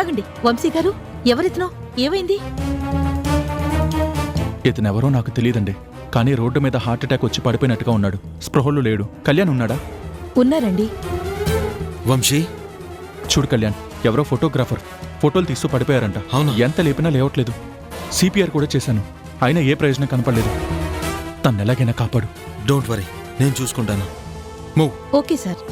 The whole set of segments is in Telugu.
ఆగండి వంశీ గారు, ఎవరితనో? ఏమైంది? ఇతనెవరో నాకు తెలియదండి, కానీ రోడ్డు మీద హార్ట్ అటాక్ వచ్చి పడిపోయినట్టుగా ఉన్నాడు. స్పృహలో లేడు. కళ్యాణ్ ఉన్నాడా? ఉన్నారండి. వంశీ, చూడు కళ్యాణ్, ఎవరో ఫోటోగ్రాఫర్ ఫోటోలు తీస్తూ పడిపోయారంట. అవును. ఎంత లేపినా లేవట్లేదు. సిపిఆర్ కూడా చేశాను, అయినా ఏ ప్రయోజనం కనపడలేదు. తన్నెలాగైనా కాపాడు. డోంట్ వరీ, నేను చూసుకుంటాను. మూవ్. Okay sir.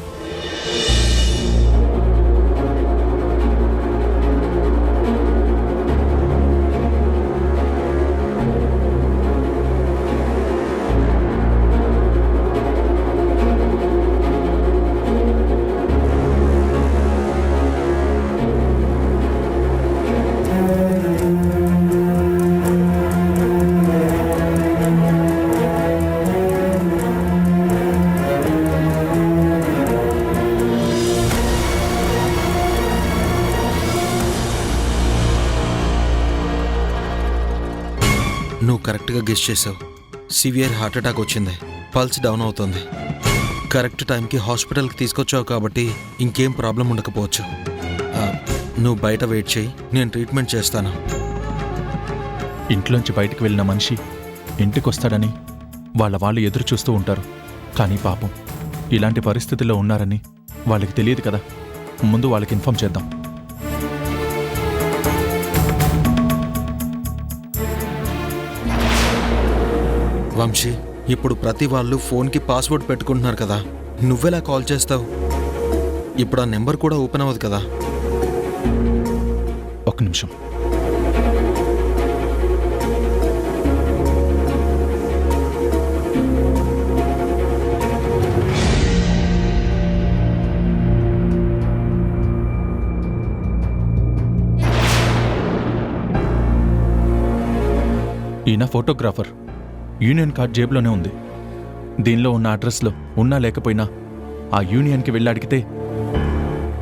నువ్వు కరెక్ట్గా గెస్ చేసావు. సివియర్ హార్ట్ అటాక్ వచ్చింది. పల్స్ డౌన్ అవుతుంది. కరెక్ట్ టైంకి హాస్పిటల్కి తీసుకొచ్చావు కాబట్టి ఇంకేం ప్రాబ్లం ఉండకపోవచ్చు. నువ్వు బయట వెయిట్ చేయి, నేను ట్రీట్మెంట్ చేస్తాను. ఇంట్లోంచి బయటకు వెళ్ళిన మనిషి ఇంటికొస్తాడని వాళ్ళు ఎదురు చూస్తూ ఉంటారు. కానీ పాపం ఇలాంటి పరిస్థితుల్లో ఉన్నారని వాళ్ళకి తెలియదు కదా. ముందు వాళ్ళకి ఇన్ఫార్మ్ చేద్దాం. వంశీ, ఇప్పుడు ప్రతి వాళ్ళు ఫోన్కి పాస్వర్డ్ పెట్టుకుంటున్నారు కదా, నువ్వెలా కాల్ చేస్తావు? ఇప్పుడు ఆ నెంబర్ కూడా ఓపెన్ అవ్వదు కదా. ఒక్క నిమిషం. ఈయన ఫోటోగ్రాఫర్. యూనియన్ కార్డ్ జేబులోనే ఉంది. దీనిలో ఉన్న అడ్రస్లో ఉన్నా లేకపోయినా ఆ యూనియన్కి వెళ్ళి అడిగితే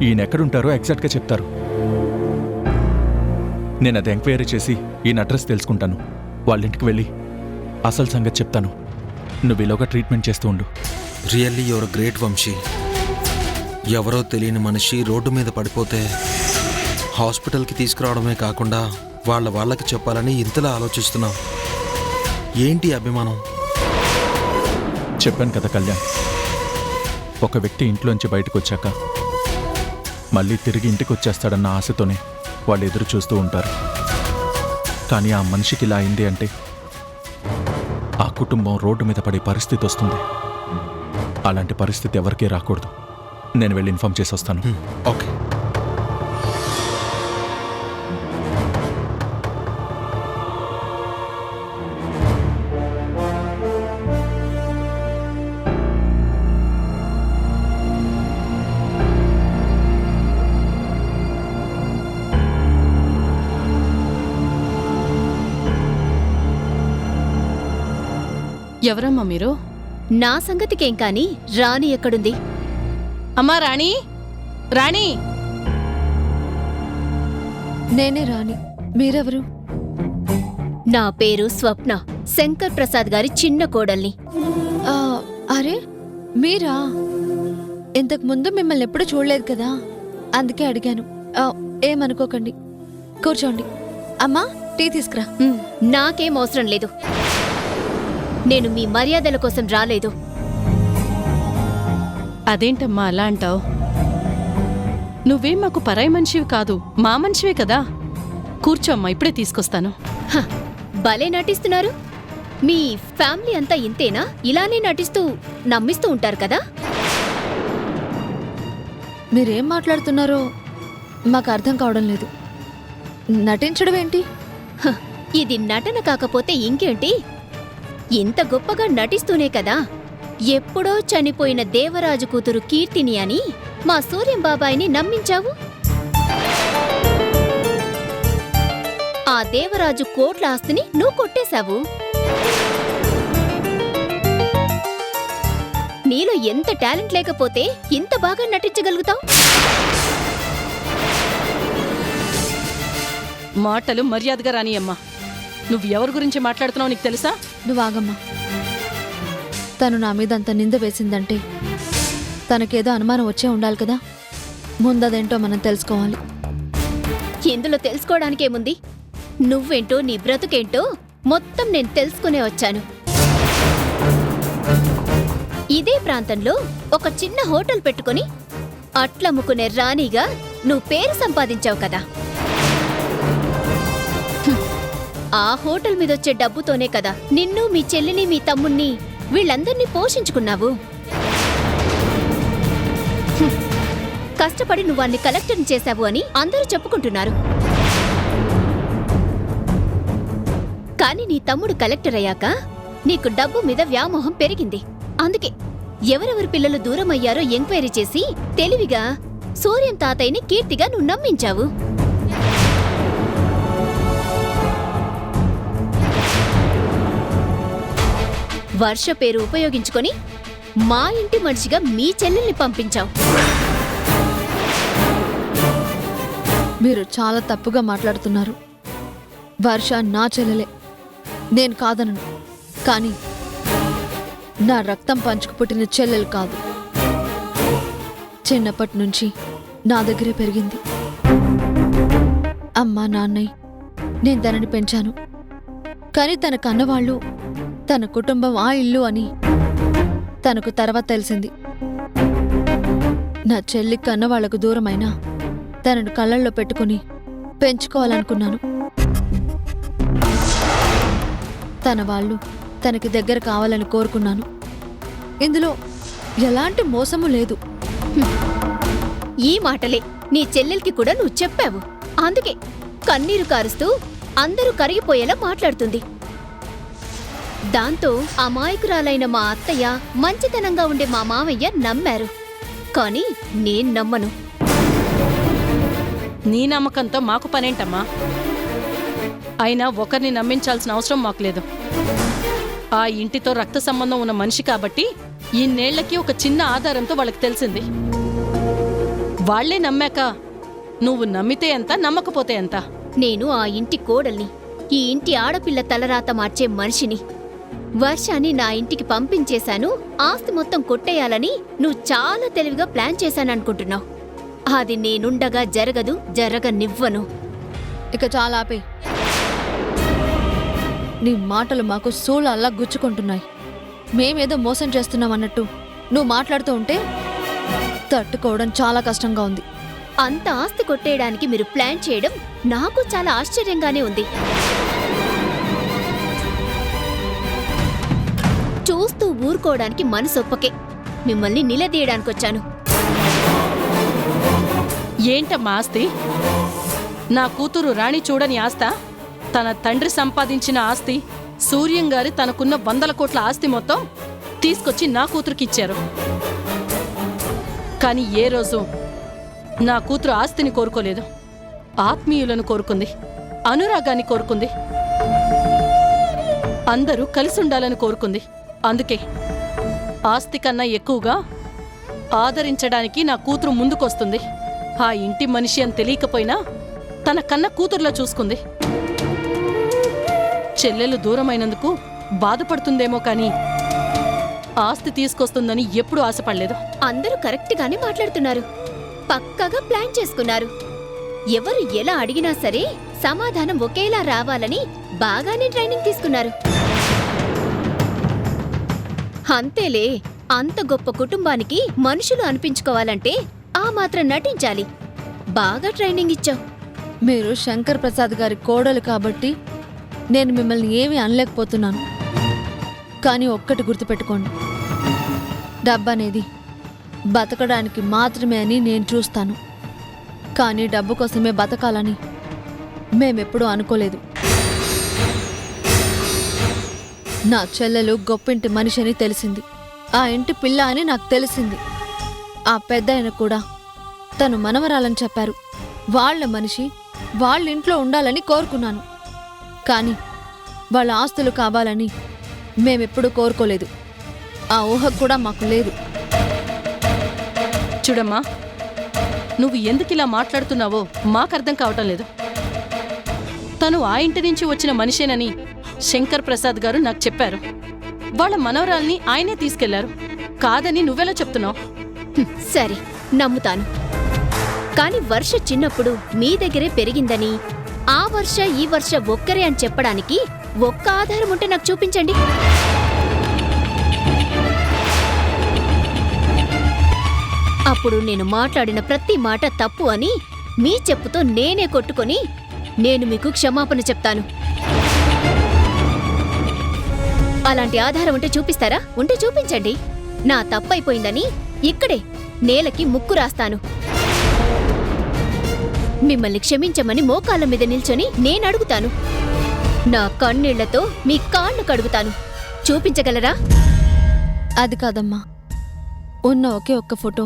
ఈయన ఎక్కడుంటారో ఎగ్జాక్ట్గా చెప్తారు. నేను అది ఎంక్వైరీ చేసి ఈయన అడ్రస్ తెలుసుకుంటాను. వాళ్ళ ఇంటికి వెళ్ళి అసలు సంగతి చెప్తాను. నువ్వు ఈలోగా ట్రీట్మెంట్ చేస్తూ ఉండు. Really you're great Vamsi. ఎవరో తెలియని మనిషి రోడ్డు మీద పడిపోతే హాస్పిటల్కి తీసుకురావడమే కాకుండా వాళ్ళకి చెప్పాలని ఇంతలా ఆలోచిస్తున్నావు. ఏంటి అభిమానం? చెప్పాను కదా కళ్యాణ్, ఒక వ్యక్తి ఇంట్లోంచి బయటకు వచ్చాక మళ్ళీ తిరిగి ఇంటికి వచ్చేస్తాడన్న ఆశతోనే వాళ్ళు ఎదురు చూస్తూ ఉంటారు. కానీ ఆ మనిషికి ఇలా అయింది అంటే ఆ కుటుంబం రోడ్డు మీద పడే పరిస్థితి వస్తుంది. అలాంటి పరిస్థితి ఎవరికీ రాకూడదు. నేను వెళ్ళి ఇన్ఫార్మ్ చేసి వస్తాను. ఓకే. ఎవరమ్మా మీరు? నా సంగతికేం కాని రాణి ఎక్కడుంది? అమ్మా రాణి, రాణి. నేనే రాణి. మీరెవరు? నా పేరు స్వప్న, శంకర్ ప్రసాద్ గారి చిన్న కోడల్ని. అరే మీరా? ఇంతకు ముందు మిమ్మల్ని ఎప్పుడు చూడలేదు కదా, అందుకే అడిగాను. ఏమనుకోకండి, కూర్చోండి. అమ్మా, టీ తీసుకురా. నాకేం అవసరం లేదు. నేను మీ మర్యాదల కోసం రాలేదు. అదేంటమ్మా అలా అంటావు? నువ్వేం మాకు పరాయి మనిషివి కాదు, మా మనిషివే కదా. కూర్చోమ్మా, ఇప్పుడే తీసుకొస్తాను. భలే నటిస్తున్నారు. మీ ఫ్యామిలీ అంతా ఇంతేనా? ఇలానే నటిస్తూ నమ్మిస్తూ ఉంటారు కదా. మీరేం మాట్లాడుతున్నారో మాకు అర్థం కావడం లేదు. నటించడం ఏంటి? ఇది నటన కాకపోతే ఇంకేంటి? ఇంత గొప్పగా నటిస్తూనే కదా ఎప్పుడో చనిపోయిన దేవరాజు కూతురు కీర్తిని అని మా సూర్యం బాబాయిని నమ్మించావు. ఆ దేవరాజు కోట్ల ఆస్తిని నువ్వు కొట్టేశావు. నీలో ఎంత టాలెంట్ లేకపోతే ఇంత బాగా నటించగలుగుతావు? మాటలు మర్యాదగా రానియమ్మా. నువ్వు ఎవరి గురించి మాట్లాడుతున్నావు నీకు తెలుసా? నువ్వు ఆగమ్మా. తను నా మీద అంత నింద వేసిందంటే తనకేదో అనుమానం వచ్చే ఉండాలి కదా. ముందదేంటో మనం తెలుసుకోవాలి. ఇందులో తెలుసుకోవడానికేముంది? నువ్వేంటో నీ బ్రతుకేంటో మొత్తం నేను తెలుసుకునే వచ్చాను. ఇదే ప్రాంతంలో ఒక చిన్న హోటల్ పెట్టుకుని అట్లమ్ముకునే రాణిగా నువ్వు పేరు సంపాదించావు కదా. ఆ హోటల్ మీదొచ్చే డబ్బుతోనే కదా నిన్ను, మీ చెల్లిని, మీ తమ్ముణ్ణి వీళ్ళందర్నీ పోషించుకున్నావు. కష్టపడి నువ్వు అన్ని కలెక్టర్ని చేశావు అని అందరూ చెప్పుకుంటున్నారు. కానీ నీ తమ్ముడు కలెక్టర్ అయ్యాక నీకు డబ్బు మీద వ్యామోహం పెరిగింది. అందుకే ఎవరెవరి పిల్లలు దూరమయ్యారో ఎంక్వైరీ చేసి తెలివిగా సూర్యం తాతయ్యని కీర్తిగా నువ్వు నమ్మించావు. వర్ష పేరు ఉపయోగించుకొని మా ఇంటి మనిషిగా మీ చెల్లెల్ని పంపించావు. మీరు చాలా తప్పుగా మాట్లాడుతున్నారు. వర్ష నా చెల్లెలే, నేను కాదనను. కానీ నా రక్తం పంచుకు పుట్టిన చెల్లెలు కాదు. చిన్నప్పటి నుంచి నా దగ్గరే పెరిగింది. అమ్మా నాన్నయ్య నేను తనని పెంచాను. కానీ తన కన్నవాళ్ళు తన కుటుంబం ఆ ఇల్లు అని తనకు తర్వాత తెలిసింది. నా చెల్లి కన్నవాళ్లకు దూరమైనా తనను కళ్ళల్లో పెట్టుకుని పెంచుకోవాలనుకున్నాను. తన వాళ్ళు తనకి దగ్గర కావాలని కోరుకున్నాను. ఇందులో ఎలాంటి మోసము లేదు. ఈ మాటలే నీ చెల్లెల్కి కూడా నువ్వు చెప్పావు. అందుకే కన్నీరు కారుస్తూ అందరూ కరిగిపోయేలా మాట్లాడుతుంది. దాంతో అమాయకురాలైన మా అత్తయ్య, మంచితనంగా ఉండే మా మామయ్య నమ్మారు. కానీ నేను నమ్మను. నీ నమ్మకంతో మాకు పనేంటమ్మా? అయినా ఒకరిని నమ్మించాల్సిన అవసరం మాకు లేదు. ఆ ఇంటితో రక్త సంబంధం ఉన్న మనిషి కాబట్టి ఇన్నేళ్లకి ఒక చిన్న ఆధారంతో వాళ్ళకి తెలిసింది. వాళ్లే నమ్మాక నువ్వు నమ్మితే ఎంత, నమ్మకపోతే ఎంత? నేను ఆ ఇంటి కోడల్ని, ఈ ఇంటి ఆడపిల్ల తలరాత మార్చే మనిషిని. వర్షాన్ని నా ఇంటికి పంపించేశాను, ఆస్తి మొత్తం కొట్టేయాలని నువ్వు చాలా తెలివిగా ప్లాన్ చేశాననుకుంటున్నావు. అది నేనుండగా జరగదు, జరగనివ్వను. ఇక చాలా ఆపే. నీ మాటలు మాకు సూళ్ళల్లా గుచ్చుకుంటున్నాయి. మేమేదో మోసం చేస్తున్నామన్నట్టు నువ్వు మాట్లాడుతూ ఉంటే తట్టుకోవడం చాలా కష్టంగా ఉంది. అంత ఆస్తి కొట్టేయడానికి మీరు ప్లాన్ చేయడం నాకు చాలా ఆశ్చర్యంగానే ఉంది. చూస్తూ ఊరుకోవడానికి మనసొప్పకే మిమ్మల్ని నిలదీయడానికొచ్చాను. ఏంటమ్మా ఆస్తి? నా కూతురు రాణి చూడని ఆస్తా? తన తండ్రి సంపాదించిన ఆస్తి, సూర్యం గారి తనకున్న 100 కోట్ల ఆస్తి మొత్తం తీసుకొచ్చి నా కూతురుకిచ్చారు. కానీ ఏ రోజు నా కూతురు ఆస్తిని కోరుకోలేదు. ఆత్మీయులను కోరుకుంది, అనురాగాన్ని కోరుకుంది, అందరూ కలిసి ఉండాలని కోరుకుంది. అందుకే ఆస్తి కన్నా ఎక్కువగా ఆదరించడానికి నా కూతురు ముందుకొస్తుంది. ఆ ఇంటి మనిషి అని తెలియకపోయినా తన కన్న కూతురులో చూసుకుంది. చెల్లెలు దూరమైనందుకు బాధపడుతుందేమో కానీ ఆస్తి తీసుకొస్తుందని ఎప్పుడూ ఆశపడలేదు. అందరూ కరెక్ట్గానే మాట్లాడుతున్నారు. పక్కాగా ప్లాన్ చేసుకున్నారు. ఎవరు ఎలా అడిగినా సరే సమాధానం ఒకేలా రావాలని బాగానే ట్రైనింగ్ తీసుకున్నారు. అంతేలే, అంత గొప్ప కుటుంబానికి మనుషులు అనిపించుకోవాలంటే ఆ మాత్రం నటించాలి. బాగా ట్రైనింగ్ ఇచ్చావు. మీరు శంకర్ ప్రసాద్ గారి కోడలు కాబట్టి నేను మిమ్మల్ని ఏమీ అనలేకపోతున్నాను. కానీ ఒక్కటి గుర్తుపెట్టుకోండి, డబ్బనేది బతకడానికి మాత్రమే అని నేను చూస్తాను. కానీ డబ్బు కోసమే బతకాలని మేమెప్పుడూ అనుకోలేదు. నా చెల్లెలు గొప్పింటి మనిషి అని తెలిసింది, ఆ ఇంటి పిల్ల అని నాకు తెలిసింది. ఆ పెద్దాయన కూడా తను మనవరాలని చెప్పారు. వాళ్ళ మనిషి వాళ్ళ ఇంట్లో ఉండాలని కోరుకున్నాను. కానీ వాళ్ళ ఆస్తులు కావాలని మేమెప్పుడూ కోరుకోలేదు. ఆ ఊహ కూడా మాకు లేదు. చూడమ్మా, నువ్వు ఎందుకు ఇలా మాట్లాడుతున్నావో మాకు అర్థం కావటం లేదు. తను ఆ ఇంటి నుంచి వచ్చిన మనిషేనని శంకర్ ప్రసాద్ గారు నాకు చెప్పారు. వాళ్ళ మనవరాల్ని ఆయనే తీసుకెళ్లారు. కాదని నువ్వెలా చెప్తున్నావు? సరే, నమ్ముతాను. కాని వర్ష చిన్నప్పుడు మీ దగ్గరే పెరిగిందని, ఆ వర్ష ఈ వర్ష ఒక్కరే అని చెప్పడానికి ఒక్క ఆధారం ఉంటే నాకు చూపించండి. అప్పుడు నేను మాట్లాడిన ప్రతి మాట తప్పు అని మీ చెప్పుతో నేనే కొట్టుకొని నేను మీకు క్షమాపణ చెప్తాను. అలాంటి ఆధారం ఉంటే చూపిస్తారా? ఉంటే చూపించండి. నా తప్పైపోయిందని ఇక్కడే నేలకి ముక్కు రాస్తాను. మిమ్మల్ని క్షమించమని మోకాళ్ళ మీద నిల్చొని నేనడుగుతాను. నా కన్నీళ్లతో మీ కాళ్ళు కడుగుతాను. చూపించగలరా? అది కాదమ్మా, ఉన్న ఒకే ఒక్క ఫోటో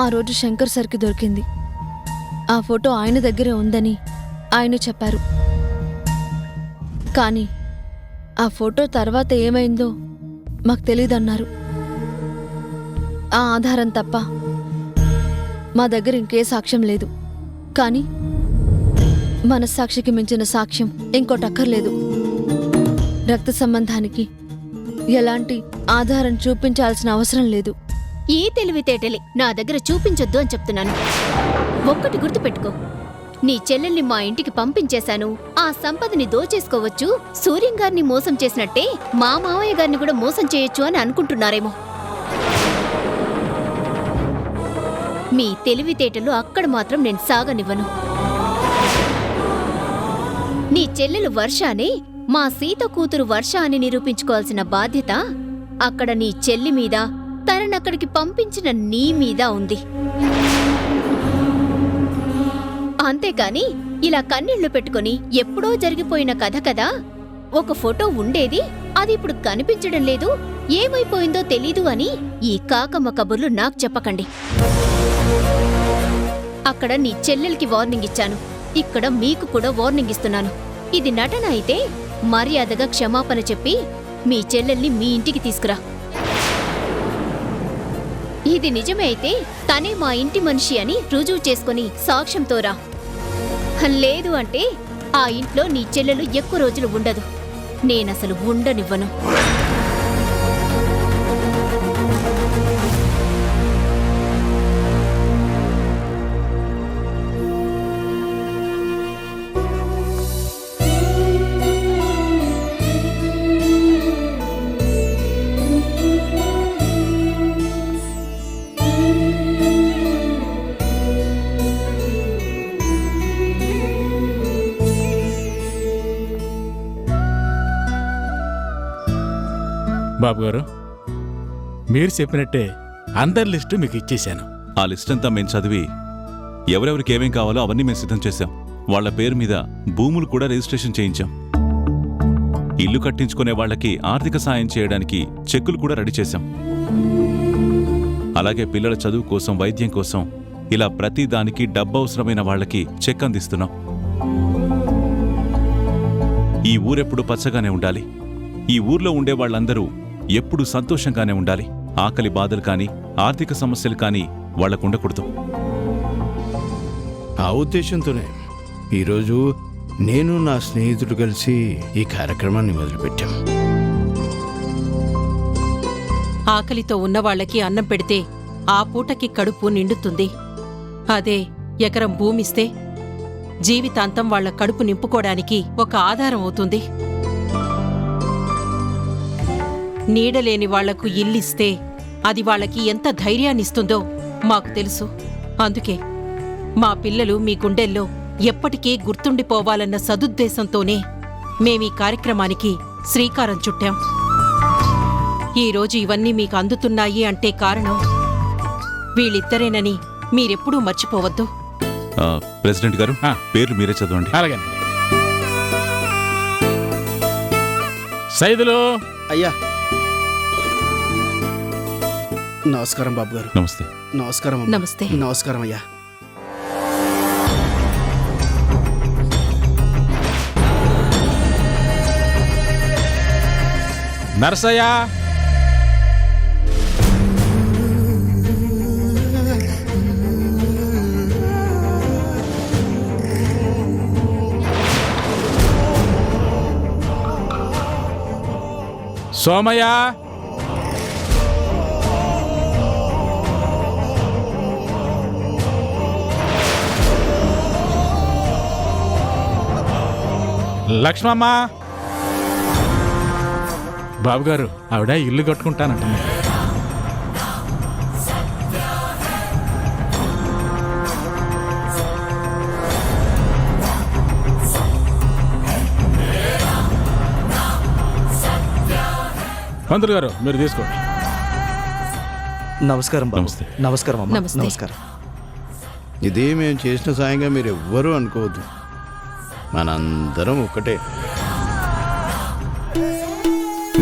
ఆ రోజు శంకర్ సార్కి దొరికింది. ఆ ఫోటో ఆయన దగ్గరే ఉందని ఆయన చెప్పారు. కానీ ఆ ఫోటో తర్వాత ఏమైందో మాకు తెలీదన్నారు. ఆ ఆధారం తప్ప మా దగ్గర ఇంకే సాక్ష్యం లేదు. కానీ మనస్సాక్షికి మించిన సాక్ష్యం ఇంకోటి అక్కర్లేదు. రక్త సంబంధానికి ఎలాంటి ఆధారం చూపించాల్సిన అవసరం లేదు. ఈ తెలివితేటలే నా దగ్గర చూపించొద్దు అని చెప్తున్నాను. ఒక్కటి గుర్తుపెట్టుకో, నీ చెల్లెల్ని మా ఇంటికి పంపించేశాను, ఆ సంపదని దోచేసుకోవచ్చు, సూర్యం గారిని మోసం చేసినట్టే మా మావయ్య గారిని కూడా మోసం చేయొచ్చు అని అనుకుంటున్నారేమో. మీ తెలివితేటలు అక్కడ మాత్రం నేను సాగనివ్వను. నీ చెల్లెలు వర్ష అని, మా సీత కూతురు వర్ష అని నిరూపించుకోవాల్సిన బాధ్యత అక్కడ నీ చెల్లి మీద, తననక్కడికి పంపించిన నీ మీద ఉంది. అంతేకాని ఇలా కన్నీళ్లు పెట్టుకుని ఎప్పుడో జరిగిపోయిన కథ కదా, ఒక ఫోటో ఉండేది, అది ఇప్పుడు కనిపించడం లేదు, ఏమైపోయిందో తెలీదు అని ఈ కాకమ్మ కబుర్లు నాకు చెప్పకండి. అక్కడ నీ చెల్లెలికి వార్నింగ్ ఇచ్చాను, ఇక్కడ మీకు కూడా వార్నింగ్ ఇస్తున్నాను. ఇది నటన అయితే మర్యాదగా క్షమాపణ చెప్పి మీ చెల్లెల్ని మీ ఇంటికి తీసుకురా. ఇది నిజమే అయితే తనే మా ఇంటి మనిషి అని రుజువు చేసుకుని సాక్ష్యంతో రా. లేదు అంటే ఆ ఇంట్లో నీ చెల్లెలు ఎక్కువ రోజులు ఉండదు. నేనసలు ఉండనివ్వను. బాబు గారు, మీరు చెప్పినట్టే అందరి లిస్టు మీకు ఇచ్చేశాను. ఆ లిస్ట్ అంతా మేము చదివి ఎవరెవరికి ఏమేం కావాలో అవన్నీ మేము సిద్ధం చేశాం. వాళ్ల పేరు మీద భూములు కూడా రిజిస్ట్రేషన్ చేయించాం. ఇల్లు కట్టించుకునే వాళ్ళకి ఆర్థిక సాయం చేయడానికి చెక్కులు కూడా రెడీ చేశాం. అలాగే పిల్లల చదువు కోసం, వైద్యం కోసం ఇలా ప్రతి దానికి డబ్బు అవసరమైన వాళ్ళకి చెక్ అందిస్తున్నాం. ఈ ఊరెప్పుడు పచ్చగానే ఉండాలి. ఈ ఊర్లో ఉండే వాళ్ళందరూ ఎప్పుడూ సంతోషంగానే ఉండాలి. ఆకలి బాధలు కానీ, ఆర్థిక సమస్యలు కానీ వాళ్లకుండకూడదు. ఆ ఉద్దేశంతోనే ఈరోజు నేను నా స్నేహితుడు కలిసి ఈ కార్యక్రమాన్ని మొదలుపెట్టాం. ఆకలితో ఉన్నవాళ్లకి అన్నం పెడితే ఆ పూటకి కడుపు నిండుతుంది. అదే ఎకరం భూమిస్తే జీవితాంతం వాళ్ల కడుపు నింపుకోవడానికి ఒక ఆధారం అవుతుంది. నీడలేని వాళ్లకు ఇల్లిస్తే అది వాళ్ళకి ఎంత ధైర్యాన్నిస్తుందో మాకు తెలుసు. అందుకే మా పిల్లలు మీ గుండెల్లో ఎప్పటికీ గుర్తుండిపోవాలన్న సదుద్దేశంతోనే మేమీ కార్యక్రమానికి శ్రీకారం చుట్టాం. ఈరోజు ఇవన్నీ మీకు అందుతున్నాయి అంటే కారణం వీళ్ళిద్దరేనని మీరెప్పుడూ మర్చిపోవద్దు. ప్రెసిడెంట్ గారు, పేర్లు మీరే చదవండి. అలాగేనండి. సైదులు. అయ్యా, నమస్కారం బాబు గారు. నమస్తే. నమస్కారం. నమస్తే. నమస్కారం అయ్యా. నరసయ్య, సోమయ్య, లక్ష్మమ్మ. బాబుగారు, ఆవిడ ఇల్లు కట్టుకుంటానంటుంది. మంత్రులు గారు, మీరు తీసుకోండి. నమస్కారం బాబు. నమస్తే. నమస్కారం అమ్మా. నమస్తే. నమస్కారం. ఇది మేము చేసిన సాయంగా మీరు ఎవ్వరూ అనుకోవద్దు. మనందరం ఒక్కటే.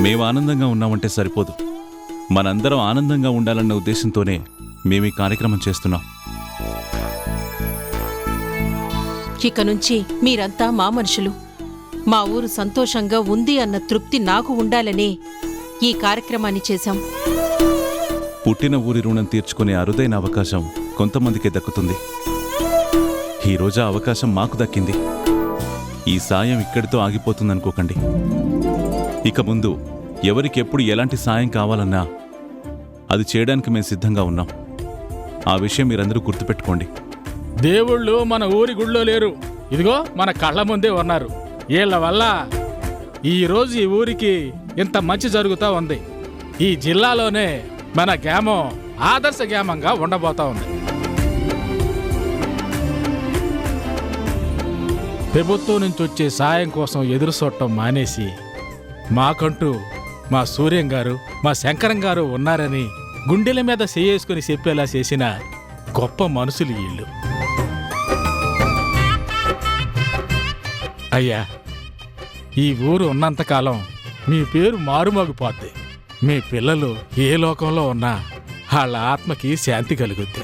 మేము ఆనందంగా ఉన్నామంటే సరిపోదు. మనందరం ఆనందంగా ఉండాలన్న ఉద్దేశంతోనే మేము ఈ కార్యక్రమం చేస్తున్నాం. ఇక నుంచి మీరంతా మా మనుషులు. మా ఊరు సంతోషంగా ఉంది అన్న తృప్తి నాకు ఉండాలనే ఈ కార్యక్రమాన్ని చేశాం. పుట్టిన ఊరి రుణం తీర్చుకునే అరుదైన అవకాశం కొంతమందికే దక్కుతుంది. ఈరోజు ఆ అవకాశం మాకు దక్కింది. ఈ సాయం ఇక్కడితో ఆగిపోతుందనుకోకండి. ఇక ముందు ఎవరికెప్పుడు ఎలాంటి సాయం కావాలన్నా అది చేయడానికి మేము సిద్ధంగా ఉన్నాం. ఆ విషయం మీరందరూ గుర్తుపెట్టుకోండి. దేవుళ్ళు మన ఊరి గుళ్ళో లేరు, ఇదిగో మన కళ్ళ ముందే ఉన్నారు. వీళ్ళ వల్ల ఈరోజు ఈ ఊరికి ఇంత మంచి జరుగుతూ ఉంది. ఈ జిల్లాలోనే మన గ్రామం ఆదర్శ గ్రామంగా ఉండబోతా ఉంది. ప్రభుత్వం నుంచి వచ్చే సాయం కోసం ఎదురు చూడటం మానేసి మాకంటూ మా సూర్యం గారు, మా శంకరం గారు ఉన్నారని గుండెల మీద చేసుకుని చెప్పేలా చేసిన గొప్ప మనుషులు వీళ్ళు. అయ్యా, ఈ ఊరు ఉన్నంతకాలం మీ పేరు మారుమోగిపోద్ది. మీ పిల్లలు ఏ లోకంలో ఉన్నా వాళ్ళ ఆత్మకి శాంతి కలుగుద్ది.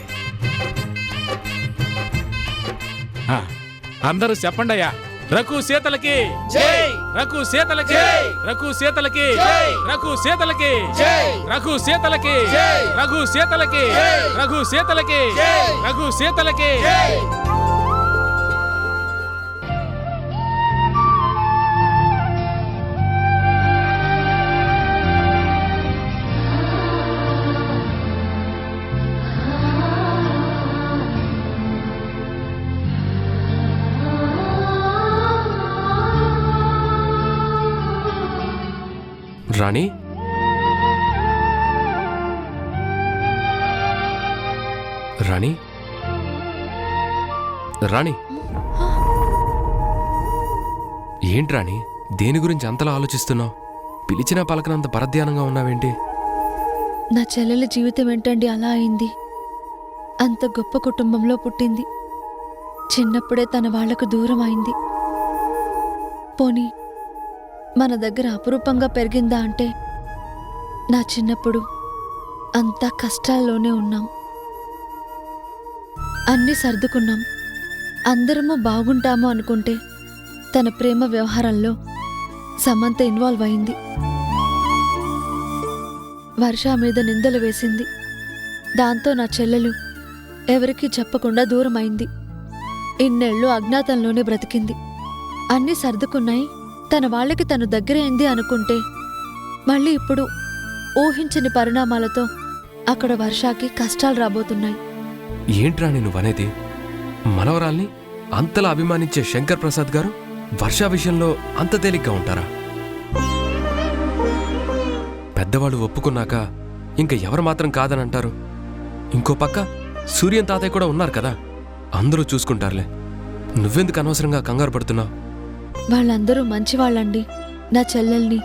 అందరూ చెప్పండి అయ్యా. రఘు సీతలకి జై, రఘు సీతలకి, రఘు సీతలకి, రఘు సీతలకి, రఘు సీతలకి, రఘు సీతలకి, రఘు సీతలకి, రఘు సీతలకి. రాణి, రాణి, రాణి, ఏంటి రాణి, దేని గురించి అంతలా ఆలోచిస్తున్నావు? పిలిచినా పలకనంత పరధ్యానంగా ఉన్నావేంటి? నా చెల్లెల జీవితం ఏంటండి అలా అయింది? అంత గొప్ప కుటుంబంలో పుట్టింది. చిన్నప్పుడే తన వాళ్లకు దూరం అయింది. పోనీ మన దగ్గర అపురూపంగా పెరిగిందా అంటే, నా చిన్నప్పుడు అంతా కష్టాల్లోనే ఉన్నాం. అన్నీ సర్దుకున్నాం. అందరము బాగుంటాము అనుకుంటే తన ప్రేమ వ్యవహారంలో సమంత ఇన్వాల్వ్ అయింది. వర్ష మీద నిందలు వేసింది. దాంతో నా చెల్లెలు ఎవరికీ చెప్పకుండా దూరమైంది. ఇన్నేళ్లు అజ్ఞాతంలోనే బ్రతికింది. అన్నీ సర్దుకున్నాయి. తన వాళ్ళకి తను దగ్గరైంది అనుకుంటే మళ్ళీ ఇప్పుడు ఊహించని పరిణామాలతో అక్కడ వర్షాకి కష్టాలు రాబోతున్నాయి. ఏంట్రాని నువ్వనేది? మనవరాల్ని అంతలా అభిమానించే శంకర్ ప్రసాద్ గారు వర్ష విషయంలో అంత తేలిగ్గా ఉంటారా? పెద్దవాళ్ళు ఒప్పుకున్నాక ఇంక ఎవరు మాత్రం కాదనంటారు? ఇంకో పక్క సూర్యం తాతయ్య కూడా ఉన్నారు కదా, అందరూ చూసుకుంటారులే. నువ్వెందుకు అనవసరంగా కంగారు పడుతున్నావు? వాళ్ళందరూ మంచివాళ్ళండి. నా చెల్లెల్ని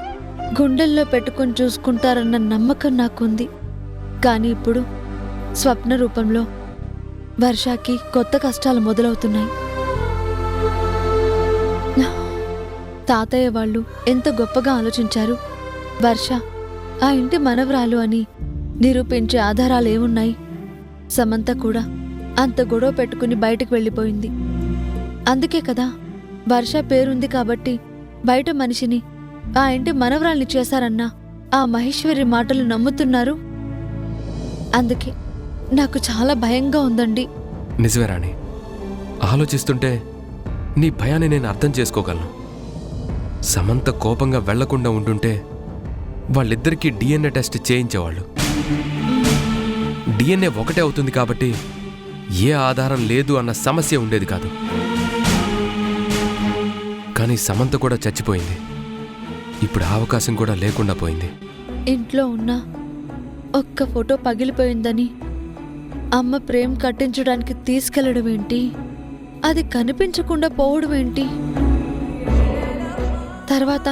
గుండెల్లో పెట్టుకుని చూసుకుంటారన్న నమ్మకం నాకుంది. కానీ ఇప్పుడు స్వప్న రూపంలో వర్షాకి కొత్త కష్టాలు మొదలవుతున్నాయి. తాతయ్య వాళ్ళు ఎంత గొప్పగా ఆలోచించారు. వర్ష ఆ ఇంటి మనవరాలు అని నిరూపించే ఆధారాలేమున్నాయి? సమంత కూడా అంత గొడవ పెట్టుకుని బయటకు వెళ్ళిపోయింది. అందుకే కదా వర్ష పేరుంది కాబట్టి బయట మనిషిని ఆ ఇంటి మనవరాల్ని చేశారన్న ఆ మహేశ్వరి మాటలు నమ్ముతున్నారు. అందుకే నాకు చాలా భయంగా ఉందండి. నిజమే రాణి, ఆలోచిస్తుంటే నీ భయాన్ని నేను అర్థం చేసుకోగలను. సమంత కోపంగా వెళ్లకుండా ఉంటుంటే వాళ్ళిద్దరికీ డిఎన్ఏ టెస్ట్ చేయించేవాళ్ళు. డిఎన్ఏ ఒకటే అవుతుంది కాబట్టి ఏ ఆధారం లేదు అన్న సమస్య ఉండేది కాదు. కానీ సమంత కూడా చచ్చిపోయింది. ఇప్పుడు ఆ అవకాశం కూడా లేకుండా పోయింది. ఇంట్లో ఉన్న ఒక్క ఫోటో పగిలిపోయిందని అమ్మ ప్రేమ కట్టించడానికి తీసుకెళ్లడం ఏంటి, అది కనిపించకుండా పోవడం ఏంటి, తర్వాత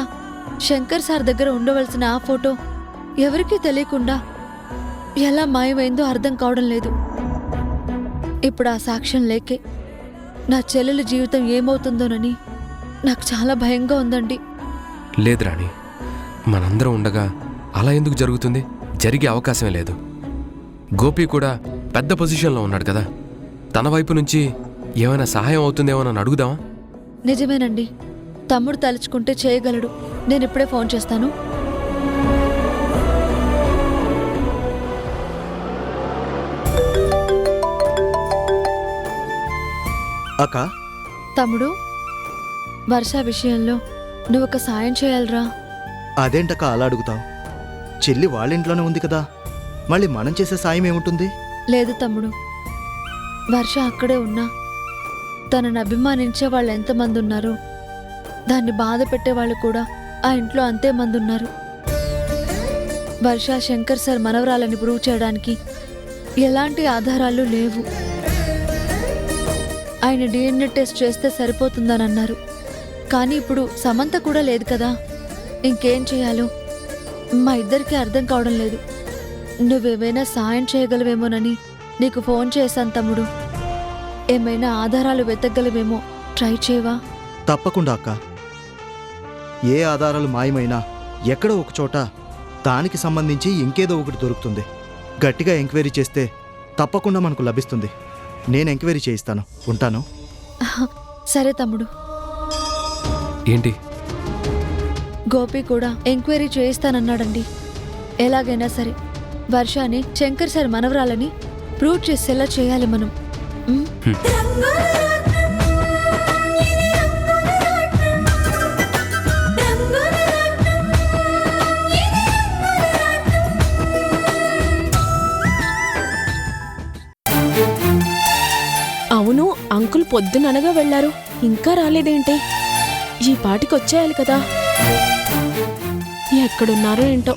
శంకర్ సార్ దగ్గర ఉండవలసిన ఆ ఫోటో ఎవరికీ తెలియకుండా ఎలా మాయమైందో అర్థం కావడం లేదు. ఇప్పుడు ఆ సాక్ష్యం లేకే నా చెల్లెల జీవితం ఏమవుతుందోనని నాకు చాలా భయంగా ఉందండి. లేదు రాణి, మనందరం ఉండగా అలా ఎందుకు జరుగుతుంది? జరిగే అవకాశమే లేదు. గోపి కూడా పెద్ద పొజిషన్లో ఉన్నాడు కదా, తన వైపు నుంచి ఏమైనా సహాయం అవుతుందేమోనని అడుగుదామా? నిజమేనండి, తమ్ముడు తలుచుకుంటే చేయగలడు. నేను ఇప్పుడే ఫోన్ చేస్తాను. అక్క, తమ్ముడు, వర్ష విషయంలో నువ్వు ఒక సాయం చేయాలిరా. అదేంటక్క అలా అడుగుతావు? చెల్లి వాళ్ళ ఇంట్లోనే ఉంది కదా, మళ్ళీ మనం చేసే సాయం ఏముంటుంది? లేదు తమ్ముడు, వర్ష అక్కడే ఉన్నా తనను అభిమానించే వాళ్ళు ఎంతమంది ఉన్నారో దాన్ని బాధ పెట్టేవాళ్ళు కూడా ఆ ఇంట్లో అంతే మంది ఉన్నారు. వర్ష శంకర్ సార్ మనవరాలని ప్రూవ్ చేయడానికి ఎలాంటి ఆధారాలు లేవు. ఆయన డిఎన్ఏ టెస్ట్ చేస్తే సరిపోతుందని అన్నారు. కానీ ఇప్పుడు సమంత కూడా లేదు కదా, ఇంకేం చేయాలో మా ఇద్దరికీ అర్థం కావడం లేదు. నువ్వేమైనా సాయం చేయగలవేమోనని నీకు ఫోన్ చేశాను తమ్ముడు. ఏమైనా ఆధారాలు వెతకగలవేమో ట్రై చేయవా? తప్పకుండా అక్క. ఏ ఆధారాలు మాయమైనా ఎక్కడో ఒక చోట దానికి సంబంధించి ఇంకేదో ఒకటి దొరుకుతుంది. గట్టిగా ఎంక్వైరీ చేస్తే తప్పకుండా మనకు లభిస్తుంది. నేను ఎంక్వైరీ చేయిస్తాను. ఉంటాను. సరే తమ్ముడు. ఏంటి? గోపి కూడా ఎంక్వైరీ చేయిస్తానన్నాడండి. ఎలాగైనా సరే వర్షాని శంకర్ సార్ మనవరాలని ప్రూవ్ చేసేలా చేయాలి మనం. ఉమ్? అవును, అంకుల్ పొద్దుననగా వెళ్లారు, ఇంకా రాలేదేంటి? ఈ పాటికి వచ్చేయాలి కదా. ఎక్కడున్నారో ఏంటో.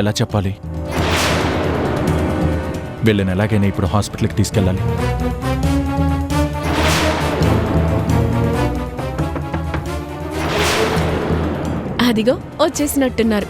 ఎలా చెప్పాలి? వీళ్ళని ఎలాగైనా ఇప్పుడు హాస్పిటల్కి తీసుకెళ్ళాలి. అదిగో వచ్చేసినట్టున్నారు.